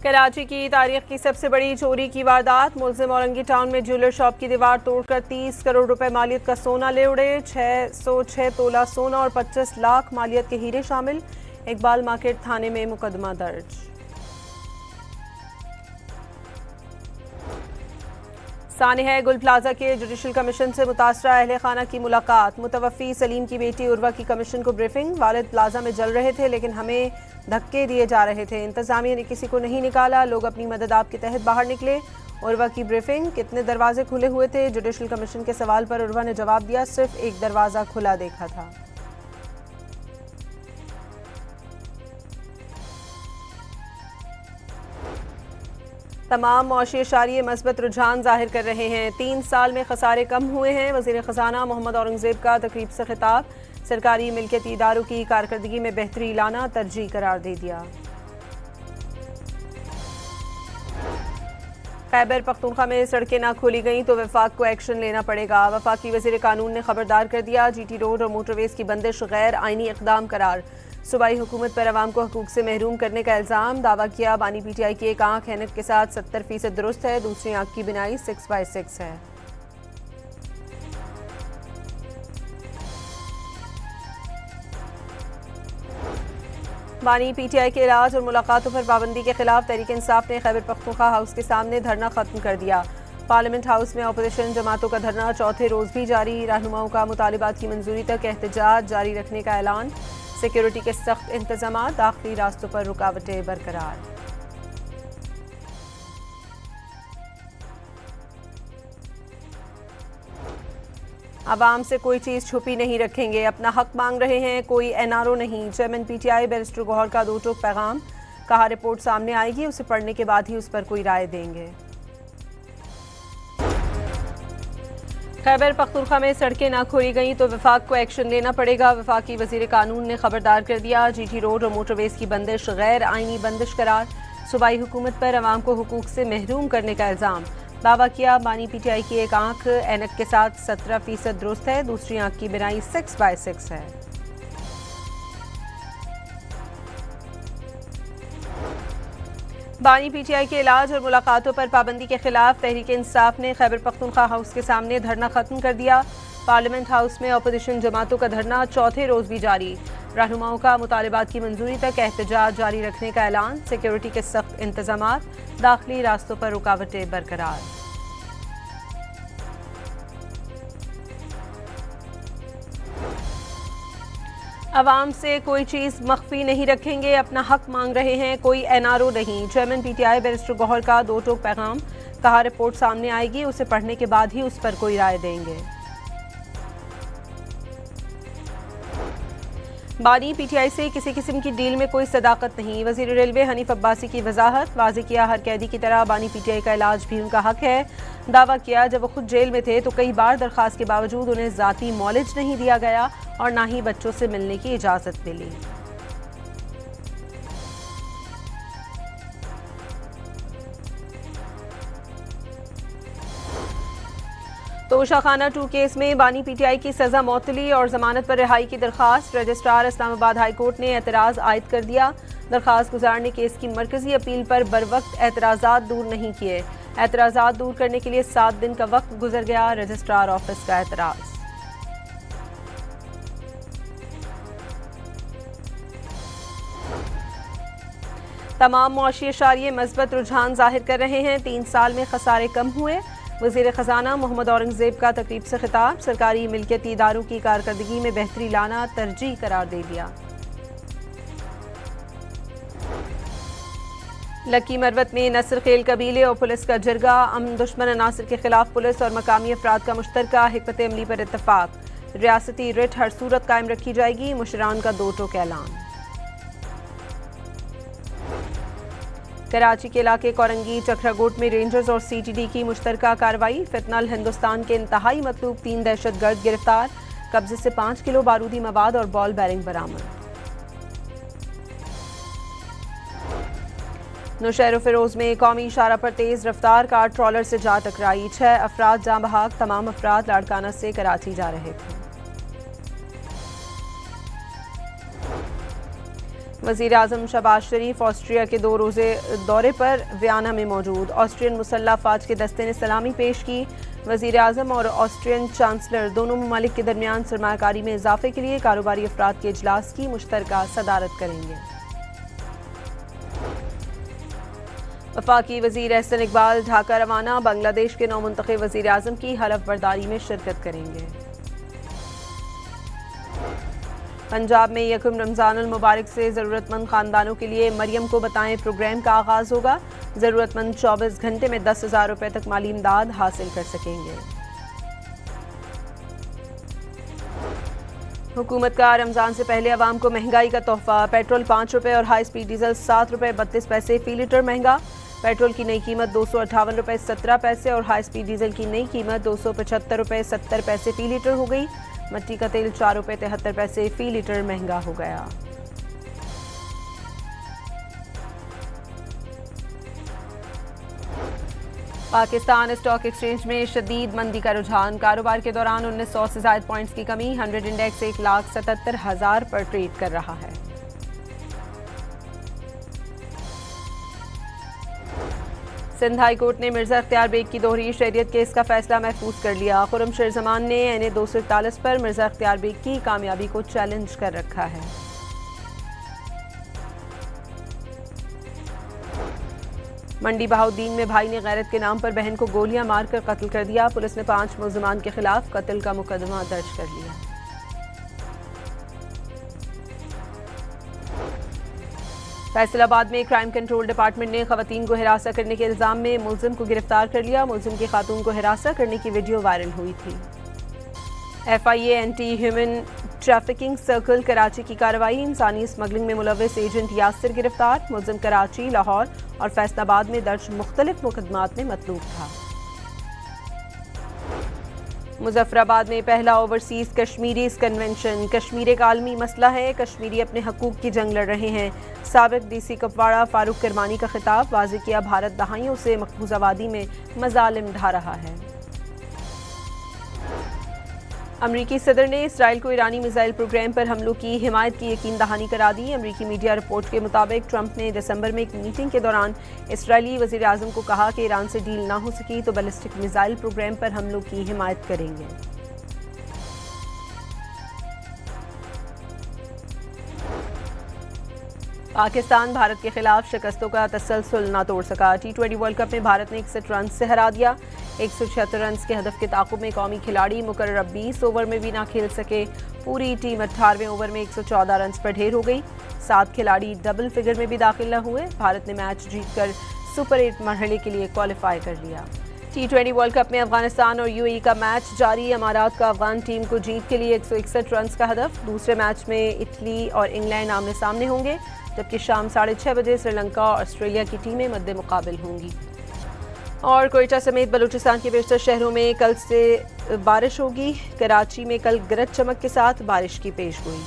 कराची की तारीख की सबसे बड़ी चोरी की वारदात। मुलजिम औरंगी टाउन में ज्वेलर शॉप की दीवार तोड़कर 30 करोड़ रुपए मालियत का सोना ले उड़े। 606 तोला सोना और 25 लाख मालियत के हीरे शामिल। इकबाल मार्केट थाने में मुकदमा दर्ज। सानिया गुल प्लाजा के जुडिशल कमीशन से मुतासरा अहले खाना की मुलाकात। मुतवफ़ी सलीम की बेटी उर्वा की कमीशन को ब्रीफिंग। वालिद प्लाजा में जल रहे थे लेकिन हमें धक्के दिए जा रहे थे। इंतजामिया ने किसी को नहीं निकाला, लोग अपनी मदद आप के तहत बाहर निकले। उर्वा की ब्रीफिंग। कितने दरवाजे खुले हुए थे? जुडिशल कमीशन के सवाल पर उर्वा ने जवाब दिया, सिर्फ एक दरवाज़ा खुला देखा था। तमाम मौशी इशारिये मस्बत रुझान जाहिर कर रहे हैं। 3 साल में खसारे कम हुए हैं। वज़ीर ख़जाना मोहम्मद औरंगज़ेब का तकरीब से खिताब। सरकारी मिल्कियती इदारों की कारकर्दगी में बेहतरी लाना तरजीह करार दे दिया। खैबर पख्तूनख्वा में सड़कें ना खोली गईं तो वफाक को एक्शन लेना पड़ेगा। वफाकी वज़ीर कानून ने खबरदार कर दिया। GT रोड और मोटरवेज की बंदिश गैर आइनी इक़दाम करार। सूबाई हुकूमत पर अवाम को हकूक से महरूम करने का इल्ज़ाम। दावा किया बानी PTI की एक आँख ऐनक के साथ 70% दुरुस्त है, दूसरी आँख की बिनाई 6/6 है। बानी PTI के इलाज और मुलाकातों पर पाबंदी के खिलाफ तहरीक इंसाफ ने खैबर पख्तूनख्वा हाउस के सामने धरना खत्म कर दिया। पार्लियामेंट हाउस में अपोजिशन जमातों का धरना चौथे रोज भी जारी। रहनुमाओं का मुतालिबात की मंजूरी तक एहतजाज जारी रखने का ऐलान। सिक्योरिटी के सख्त इंतजाम, दाखिली रास्तों पर रुकावटें बरकरार। आवाम से कोई चीज़ छुपी नहीं रखेंगे, अपना हक मांग रहे हैं, कोई NRO नहीं। चेयरमैन PTI बैरिस्टर गौहर का दो टोक पैगाम। कहा रिपोर्ट सामने आएगी, उसे पढ़ने के बाद ही उस पर कोई राय देंगे। खैबर पख्तूनख्वा में सड़कें ना खोली गईं तो वफाक को एक्शन लेना पड़ेगा। वफाकी वज़ीर कानून ने खबरदार कर दिया। GT रोड और मोटरवेज की बंदिश गैर आइनी बंदिश करार। सूबाई हुकूमत पर अवाम को हुकूक से महरूम करने का इल्ज़ाम। दावा किया बानी PTI की एक आँख ऐनक के साथ 17% दुरुस्त है, दूसरी आँख की बिनाई 6/6 है। बानी PTI के इलाज और मुलाकातों पर पाबंदी के खिलाफ तहरीक इंसाफ ने खैबर पख्तूनख्वा हाउस के सामने धरना खत्म कर दिया। पार्लियामेंट हाउस में अपोजिशन जमातों का धरना चौथे रोज भी जारी। रहनुमाओं का मुतालिबात की मंजूरी तक एहतजाज जारी रखने का ऐलान। सिक्योरिटी के सख्त इंतजाम, दाखिली रास्तों पर रुकावटें बरकरार। अवाम से कोई चीज़ मख्फी नहीं रखेंगे, अपना हक मांग रहे हैं, कोई NRO नहीं। चेयरमैन PTI बैरिस्टर गौहर का दो टोक पैगाम। कहा रिपोर्ट सामने आएगी, उसे पढ़ने के बाद ही उस पर कोई राय देंगे। बानी PTI से किसी किस्म की डील में कोई सदाकत नहीं। वज़ीर रेलवे हनीफ अब्बासी की वजाहत। वाज़े किया हर कैदी की तरह बानी PTI का इलाज भी उनका हक है। दावा किया जब वो खुद जेल में थे तो कई बार दरख्वास्त के बावजूद उन्हें ज़ाती मौलिज नहीं दिया गया और ना ही बच्चों से मिलने की इजाज़त मिली। तोशाखाना 2 केस में बानी PTI की सजा मौतली और जमानत पर रिहाई की दरखास्त। रजिस्ट्रार इस्लामाबाद हाई कोर्ट ने एतराज़ आयद कर दिया। दरखास्त गुजार ने केस की मरकजी अपील पर बरवक्त एतराज़ात दूर नहीं किए। एतराज़ात दूर करने के लिए 7 दिन का वक्त गुजर गया। रजिस्ट्रार ऑफिस का एतराज़। तमाम मौशी इशारिये मस्बत रुझान जाहिर कर रहे हैं। 3 साल में खसारे कम हुए। वज़ीर ख़जाना मोहम्मद औरंगज़ेब का तकरीब से खिताब। सरकारी मिल्कियती इदारों की कारकर्दगी में बेहतरी लाना तरजीह करार दे दिया। लकी मरवत में नसर खेल कबीले और पुलिस का जरगा। अमन दुश्मन अनासर के खिलाफ पुलिस और मकामी अफराद का मुश्तरका हिकमत अमली पर इत्तफाक। रियासती रिट हर सूरत कायम रखी जाएगी। मुशरान का दो टोक ऐलान। कराची के इलाके कोरंगी चक्रागोट में रेंजर्स और CTD की मुश्तरका कार्रवाई। फितनल हिंदुस्तान के इंतहाई मतलूब 3 दहशतगर्द गिरफ्तार। कब्जे से 5 किलो बारूदी मवाद और बॉल बैरिंग बरामद। नौशहर फिरोज में कौमी इशारा पर तेज रफ्तार कार ट्रॉलर से जा टकराई। 6 अफराद जाँ बहाक। तमाम अफराद लाड़काना से कराची जा रहे थे। वज़ीर आज़म शहबाज शरीफ ऑस्ट्रिया के 2 रोज़े दौरे पर वियना में मौजूद। ऑस्ट्रियन मुसल्लह अफ़वाज के दस्ते ने सलामी पेश की। वज़ीर आज़म और ऑस्ट्रियन चांसलर दोनों ममालिक के दरमियान सरमायाकारी में इजाफे के लिए कारोबारी अफराद के इजलास की मुश्तरका सदारत करेंगे। वफाकी वज़ीर एहसन इकबाल ढाका रवाना, बांग्लादेश के नौमुंतखब वज़ीर आज़म की हलफ बर्दारी में शिरकत करेंगे। पंजाब में यकम रमज़ानुल मुबारक से ज़रूरतमंद ख़ानदानों के लिए मरियम को बताएं प्रोग्राम का आगाज़ होगा। ज़रूरतमंद 24 घंटे में 10,000 रुपये तक माली इमदाद हासिल कर सकेंगे। हुकूमत का रमज़ान से पहले अवाम को महंगाई का तोहफ़ा। पेट्रोल 5 रुपये और हाई स्पीड डीजल 7 रुपये 32 पैसे फ़ी लीटर महंगा। पेट्रोल की नई कीमत 258 रुपये 17 पैसे और हाई स्पीड डीजल की नई कीमत 275 रुपये 70 पैसे फ़ी लीटर हो गई। मट्टी का तेल 4 रुपये 73 पैसे फ़ी लीटर महंगा हो गया। पाकिस्तान स्टॉक एक्सचेंज में शदीद मंदी का रुझान। कारोबार के दौरान 1900 से ज़ायद पॉइंट्स की कमी। 100 इंडेक्स 1,77,000 पर ट्रेड कर रहा है। सिंध हाई कोर्ट ने मिर्जा अख्तियार बेग की दोहरी शरीयत केस का फैसला महफूज कर लिया। खुर्रम जमान ने NA 241 पर मिर्जा अख्तियार बेग की कामयाबी को चैलेंज कर रखा है। मंडी बहाउद्दीन में भाई ने गैरत के नाम पर बहन को गोलियां मारकर कत्ल कर दिया। पुलिस ने 5 मुलजमान के खिलाफ कत्ल का मुकदमा दर्ज कर लिया। फैसलाबाद में क्राइम कंट्रोल डिपार्टमेंट ने खवातीन को हिरासत करने के इल्जाम में मुलजिम को गिरफ्तार कर लिया। मुलजिम की खातून को हिरासत करने की वीडियो वायरल हुई थी। FIA anti human trafficking circle Karachi की कार्रवाई। इंसानी स्मगलिंग में मुलव्वस एजेंट यासिर गिरफ्तार। मुलजिम कराची, लाहौर और फैसलाबाद में दर्ज मुख्तलिफ मुकदमात में मतलूब था। मुजफ्फराबाद में पहला ओवरसीज कश्मीरीज कन्वेंशन। कश्मीर एक आलमी मसला है, कश्मीरी अपने हकूक की जंग लड़ रहे हैं। साबिक DC कुपवाड़ा फारूक किरमानी का खिताब। वाज़ेह किया भारत दहाइयों से मकबूजा वादी में मजालिम ढा रहा है। अमरीकी सदर ने इसराइल को ईरानी मिसाइल प्रोग्राम पर हमलों की हिमायत की यकीन दहानी करा दी। अमरीकी मीडिया रिपोर्ट के मुताबिक ट्रंप ने दिसंबर में एक मीटिंग के दौरान इसराइली वज़ीर आज़म को कहा कि ईरान से डील ना हो सकी तो बैलिस्टिक मिसाइल प्रोग्राम पर हमलों की हिमायत करेंगे। पाकिस्तान भारत के खिलाफ शिकस्तों का तसलसल ना तोड़ सका। T20 वर्ल्ड कप में भारत ने 61 रन से हरा दिया। 176 रन के हदफ के ताक़ुब में कौमी खिलाड़ी मुकर्रर 20 ओवर में भी ना खेल सके। पूरी टीम 18वें ओवर में 114 रन पर ढेर हो गई। 7 खिलाड़ी डबल फिगर में भी दाखिल न हुए। भारत ने मैच जीतकर सुपर 8 मरहले के लिए क्वालिफाई कर लिया। T20 वर्ल्ड कप में अफगानिस्तान और UAE का मैच जारी। अमारात का अफगान टीम को जीत के लिए 161 रन का हदफ। दूसरे मैच में इटली और इंग्लैंड आमने सामने होंगे, जबकि शाम 6:30 बजे श्रीलंका और ऑस्ट्रेलिया की टीमें मद्दे मुकाबिल होंगी। और कोयटा समेत बलूचिस्तान के बेशतर शहरों में कल से बारिश होगी। कराची में कल गरज चमक के साथ बारिश की पेशगोई।